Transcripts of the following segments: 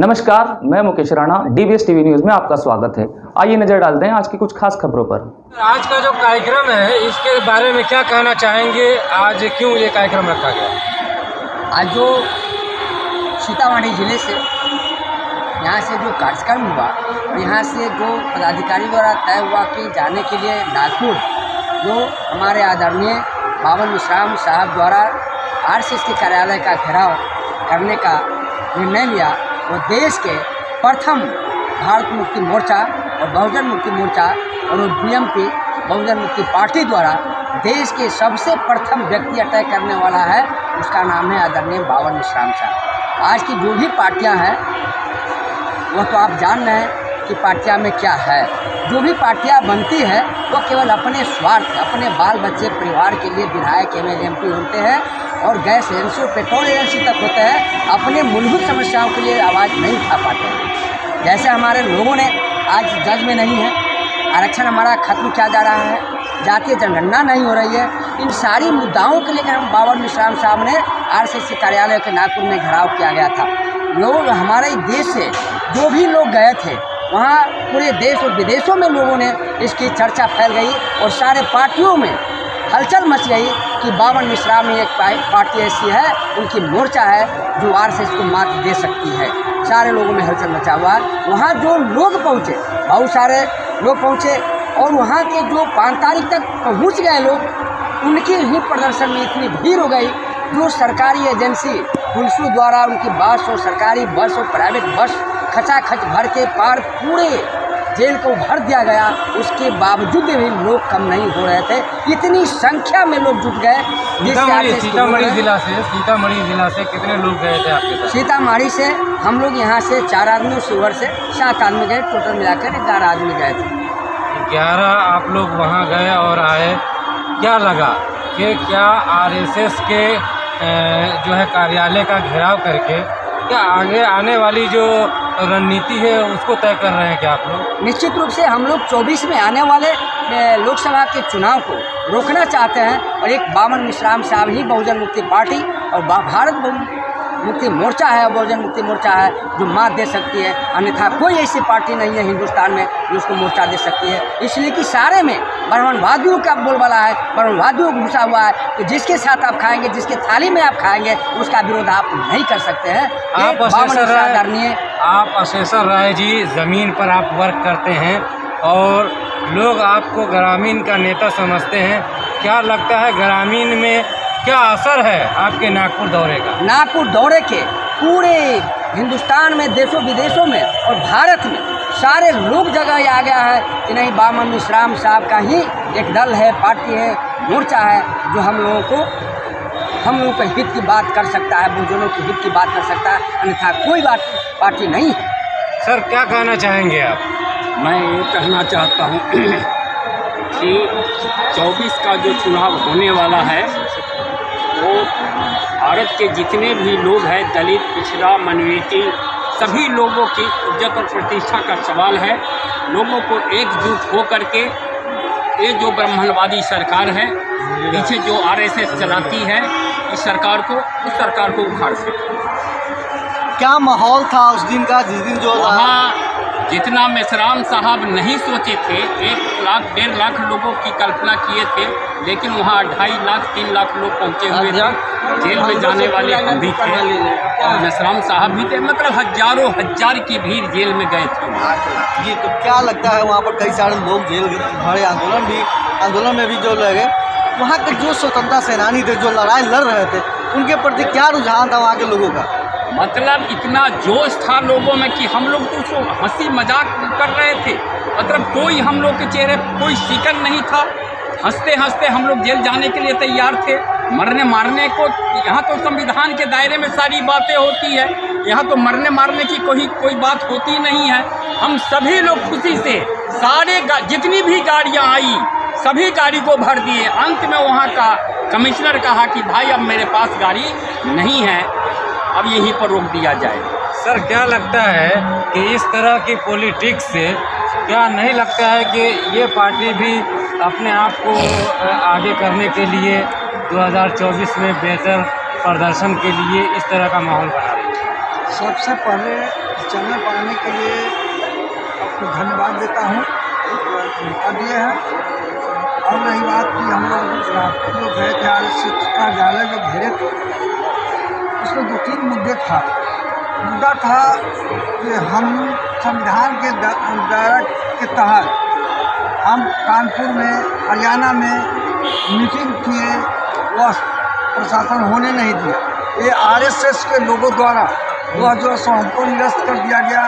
नमस्कार, मैं Mukesh Rana, DVS TV news में आपका स्वागत है। आइए नजर डालते हैं आज की कुछ खास खबरों पर। आज का जो कार्यक्रम है इसके बारे में क्या कहना चाहेंगे? आज क्यों ये कार्यक्रम रखा गया? आज जो सीतामढ़ी ज़िले से यहाँ से जो कार्यक्रम हुआ और यहाँ से जो पदाधिकारी द्वारा तय हुआ कि जाने के लिए नागपुर जो हमारे आदरणीय बावन विश्राम साहब द्वारा आरएसएस के कार्यालय का घेराव करने का निर्णय लिया, वो देश के प्रथम भारत मुक्ति मोर्चा और बहुजन मुक्ति मोर्चा और बीएमपी बहुजन मुक्ति पार्टी द्वारा देश के सबसे प्रथम व्यक्ति अटैक करने वाला है, उसका नाम है आदरणीय बावन विश्राम साहब। आज की जो भी पार्टियां हैं वह तो आप जान रहे हैं कि पार्टियां में क्या है। जो भी पार्टियां बनती है वो केवल अपने स्वार्थ, अपने बाल बच्चे परिवार के लिए विधायक एमएलए एमपी होते हैं और गैस एजेंसी और पेट्रोल एजेंसी तक होते हैं, अपने मूलभूत समस्याओं के लिए आवाज़ नहीं उठा पाते हैं। जैसे हमारे लोगों ने आज जज में नहीं है, आरक्षण हमारा खत्म किया जा रहा है, जातीय जनगणना नहीं हो रही है, इन सारी मुद्दाओं के लेकर हम बावन विश्राम साहब ने आरएसएस कार्यालय के नागपुर में घेराव किया गया था। लोग हमारे देश से जो भी लोग गए थे वहाँ पूरे देश और विदेशों में लोगों ने इसकी चर्चा फैल गई और सारे पार्टियों में हलचल मच गई कि बावन मिश्रा में एक पार्टी ऐसी है, उनकी मोर्चा है जो आरएसएस को मात दे सकती है। सारे लोगों में हलचल मचा हुआ। वहाँ जो लोग पहुँचे, बहुत सारे लोग पहुँचे और वहाँ के जो 5 तारीख तक पहुँच गए लोग, उनके ही प्रदर्शन में इतनी भीड़ हो गई। जो सरकारी एजेंसी पुलिस द्वारा उनकी बस और सरकारी बस और प्राइवेट बस खचाखच भर के पार पूरे जेल को भर दिया गया, उसके बावजूद भी लोग कम नहीं हो रहे थे। इतनी संख्या में लोग जुट गए। सीतामढ़ी जिला से कितने लोग गए थे आपके साथ? सीतामढ़ी से हम लोग यहाँ से 4 आदमी, शिवर से 7 आदमी गए, टोटल मिलाकर 11 आदमी गए थे। 11 आप लोग वहाँ गए और आए, क्या लगा कि क्या आरएसएस के जो है कार्यालय का घेराव करके क्या आगे आने वाली जो रणनीति है उसको तय कर रहे हैं क्या आप लोग? निश्चित रूप से हम लोग 24 में आने वाले लोकसभा के चुनाव को रोकना चाहते हैं और एक बावन विश्राम साहब ही बहुजन मुक्ति पार्टी और भारत मुक्ति मोर्चा है, बहुजन मुक्ति मोर्चा है जो मात दे सकती है। अन्यथा कोई ऐसी पार्टी नहीं है हिंदुस्तान में जो उसको मोर्चा दे सकती है। इसलिए कि सारे में ब्राह्मणवादियों का बोलबाला है, ब्राह्मणवादियों को घुसा हुआ है कि जिसके साथ आप खाएंगे, जिसके थाली में आप खाएंगे, उसका विरोध आप नहीं कर सकते हैं। आप अशेषर राय जी, ज़मीन पर आप वर्क करते हैं और लोग आपको ग्रामीण का नेता समझते हैं। क्या लगता है ग्रामीण में क्या असर है आपके नागपुर दौरे का? नागपुर दौरे के पूरे हिंदुस्तान में, देशों विदेशों में और भारत में सारे लोग जगह आ गया है कि नहीं, बावन विश्राम साहब का ही एक दल है, पार्टी है, मोर्चा है जो हम लोगों के हित की बात कर सकता है, बहुजनों के हित की बात कर सकता है। अन्यथा कोई पार्टी नहीं है। सर क्या कहना चाहेंगे आप? मैं ये कहना चाहता हूँ कि 24 का जो चुनाव होने वाला है वो भारत के जितने भी लोग हैं, दलित, पिछड़ा, माइनॉरिटी, सभी लोगों की इज्जत और प्रतिष्ठा का सवाल है। लोगों को एकजुट हो करके ये जो ब्राह्मणवादी सरकार है, पीछे जो आरएसएस चलाती है, इस सरकार को, उस सरकार को उखाड़ सके। क्या माहौल था उस दिन का, जिस दिन जो वहाँ जितना मिश्राम साहब नहीं सोचे थे, 1 लाख 1.5 लाख लोगों की कल्पना किए थे, लेकिन वहाँ 2.5 लाख 3 लाख लोग पहुँचे हुए थे। जेल में जाने वाले हम भी थे और मिश्राम साहब भी थे, मतलब हजारों हजार की भीड़ जेल में गए थे। जी, तो क्या लगता है वहाँ पर कई सारे लोग जेल भरे, आंदोलन में भी जो लगे, वहाँ के जो स्वतंत्रता सेनानी थे, जो लड़ाई लड़ रहे थे, उनके प्रति क्या रुझान था वहाँ के लोगों का? मतलब इतना जोश था लोगों में कि हम लोग तो उसको हंसी मजाक कर रहे थे। मतलब कोई हम लोग के चेहरे कोई शिकन नहीं था। हंसते हंसते हम लोग जेल जाने के लिए तैयार थे, मरने मारने को। यहाँ तो संविधान के दायरे में सारी बातें होती है, यहाँ तो मरने मारने की कोई बात होती नहीं है। हम सभी लोग खुशी से सारे जितनी भी गाड़ियाँ आई सभी गाड़ी को भर दिए। अंत में वहाँ का कमिश्नर कहा कि भाई अब मेरे पास गाड़ी नहीं है, अब यहीं पर रोक दिया जाए। सर क्या लगता है कि इस तरह की पॉलिटिक्स से क्या नहीं लगता है कि ये पार्टी भी अपने आप को आगे करने के लिए 2024 में बेहतर प्रदर्शन के लिए इस तरह का माहौल बना रही है? सबसे पहले चैनल पर आने के लिए आपको धन्यवाद देता हूँ, मौका दिए हैं। और रही बात कि हम लोग गए थे RSS कार्यालय जो घेरे थे, उसमें 2-3 मुद्दे था। मुद्दा था कि हम संविधान के दायरा के तहत हम कानपुर में, हरियाणा में मीटिंग किए, वह प्रशासन होने नहीं दिया। ये RSS के लोगों द्वारा वह जो सो हमको निरस्त कर दिया गया,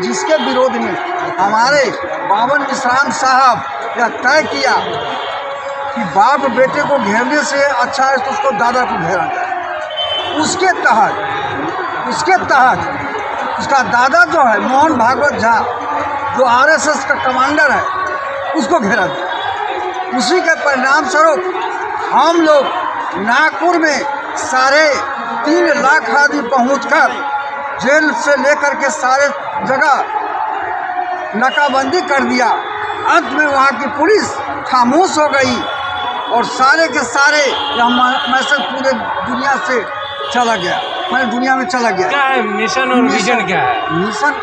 जिसके विरोध में हमारे बावन विश्राम साहब यह तय किया कि बाप बेटे को घेरने से अच्छा है तो उसको दादा को घेरा जाए। उसके तहत उसका दादा जो है मोहन भागवत झा, जो RSS का कमांडर है, उसको घेरा गया। उसी के परिणाम स्वरूप हम लोग नागपुर में 3.5 लाख आदमी पहुंचकर जेल से लेकर के सारे जगह नाकाबंदी कर दिया। अंत में वहाँ की पुलिस खामोश हो गई और सारे के सारे मैसेज पूरे दुनिया से चला गया, मैंने दुनिया में चला गया। क्या है मिशन और विजन क्या है? मिशन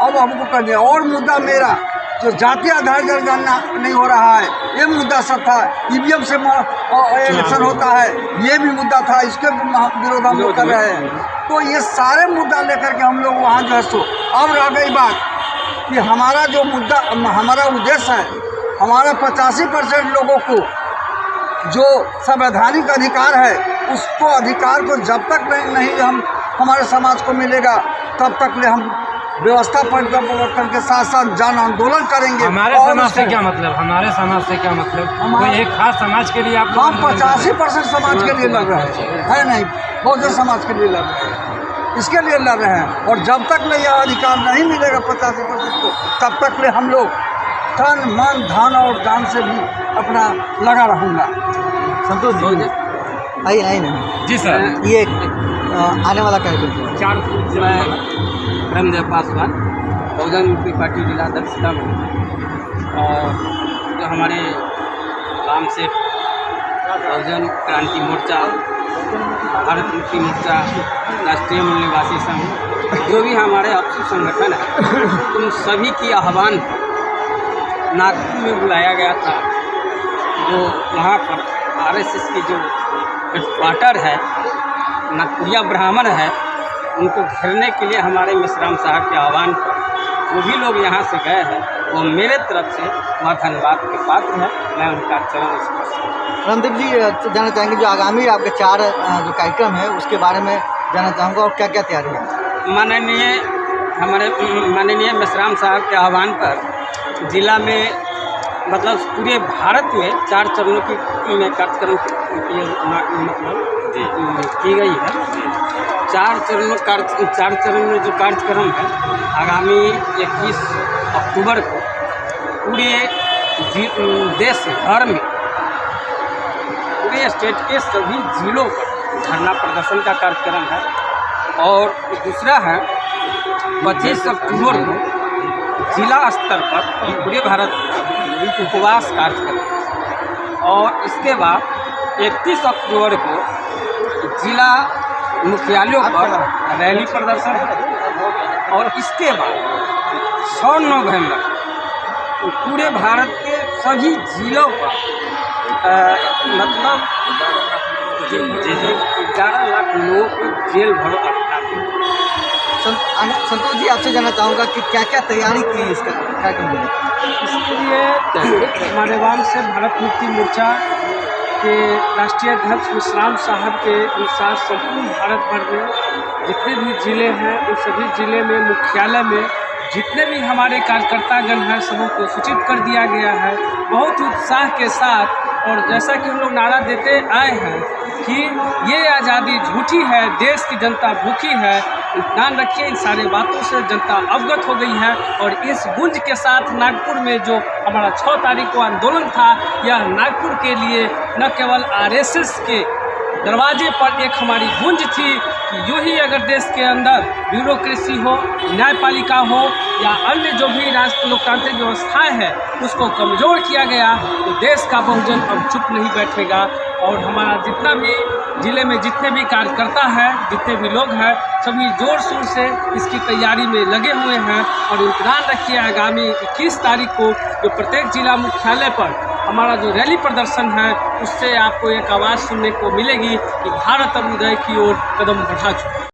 अब हमको कर दिया। और मुद्दा मेरा जो जातीय आधार जनगणना नहीं हो रहा है, ये मुद्दा सब था। EVM से इलेक्शन होता है, ये भी मुद्दा था, इसके विरोध हम लोग कर रहे हैं। तो ये सारे मुद्दा लेकर के हम लोग वहाँ जो है सो, अब रह गई बात कि हमारा जो मुद्दा, हमारा उद्देश्य है, हमारा 85% लोगों को जो संवैधानिक अधिकार है, उसको अधिकार को जब तक नहीं हम हमारे समाज को मिलेगा, तब तक ले हम व्यवस्था परिवर्तन के साथ साथ जन आंदोलन करेंगे। हमारे समाज से क्या मतलब? हमारे समाज से क्या मतलब? कोई एक खास समाज के लिए आप? हम 85% समाज के लिए लड़ रहे हैं, नहीं बहुजन समाज के लिए लड़ रहे हैं, इसके लिए लड़ रहे हैं। और जब तक ले यह अधिकार नहीं मिलेगा 85% को, तब तक ले हम लोग तन मन धन और जान से भी अपना लगा रहूँगा। संतोष जी आइए नहीं जी सर, ये आने वाला कार्यक्रम 4 मैं ब्रह्मदेव पासवान, बहुजन मुक्ति पार्टी जिला अध्यक्ष सीतामढ़ी, और जो हमारे राम सेठ बहुजन क्रांति मोर्चा, भारत मुक्ति मोर्चा, राष्ट्रीय मूल निवासी संघ, जो भी हमारे आपसी संगठन है, उन सभी की आह्वान नागपुर में बुलाया गया था। जो वहाँ पर RSS की जो हेडक्वार्टर है, नागपुरिया ब्राह्मण है, उनको घेरने के लिए हमारे मिश्राम साहब के आह्वान पर जो भी लोग यहाँ से गए हैं, वो मेरे तरफ से वह धन्यवाद के पात्र है। मैं उनका चरण स्पर्श। रामदेव जी जानना चाहेंगे जो आगामी आपके 4 जो कार्यक्रम है उसके बारे में जानना चाहूँगा, और क्या क्या तैयारी है? माननीय मिश्राम साहब के आह्वान पर जिला में, मतलब पूरे भारत में 4 चरणों की कार्यक्रम की गई है। 4 चरण में जो कार्यक्रम है, आगामी 21 अक्टूबर को पूरे देश भर में, पूरे स्टेट के सभी जिलों पर धरना प्रदर्शन का कार्यक्रम है। और दूसरा है 25 अक्टूबर को जिला स्तर पर पूरे भारत उपवास कार्यक्रम, और इसके बाद 31 अक्टूबर को जिला मुख्यालयों पर रैली प्रदर्शन है। और इसके बाद 6 नवंबर पूरे भारत के सभी जिलों पर मतलब 11 लाख लोगों को जेल भरो अटका। संतोष जी आपसे जानना चाहूँगा कि क्या क्या तैयारी की है इसका कार्यक्रम में? इसके लिए मान्यवान से भारत मुक्ति मोर्चा के राष्ट्रीय अध्यक्ष विश्राम साहब के अनुसार संपूर्ण भारत भर में जितने भी ज़िले हैं, उन सभी ज़िले में मुख्यालय में जितने भी हमारे कार्यकर्तागण हैं, सबों को सूचित कर दिया गया है बहुत उत्साह के साथ। और जैसा कि हम लोग नारा देते आए हैं कि ये आज़ादी झूठी है, देश की जनता भूखी है, ध्यान रखिए, इन सारी बातों से जनता अवगत हो गई है। और इस गुंज के साथ नागपुर में जो हमारा 6 तारीख को आंदोलन था, यह नागपुर के लिए न केवल RSS के दरवाजे पर एक हमारी गुंज थी कि यूँ ही अगर देश के अंदर ब्यूरोक्रेसी हो, न्यायपालिका हो या अन्य जो भी लोकतांत्रिक व्यवस्थाएं हैं, उसको कमज़ोर किया गया तो देश का बहुजन अब चुप नहीं बैठेगा। और हमारा जितना भी ज़िले में जितने भी कार्यकर्ता हैं, जितने भी लोग हैं, सभी जोर शोर से इसकी तैयारी में लगे हुए हैं। और इम्तहान रखिए आगामी 21 तारीख को जो प्रत्येक जिला मुख्यालय पर हमारा जो रैली प्रदर्शन है, उससे आपको एक आवाज़ सुनने को मिलेगी कि भारत अब उदय की ओर कदम बढ़ा चुका है।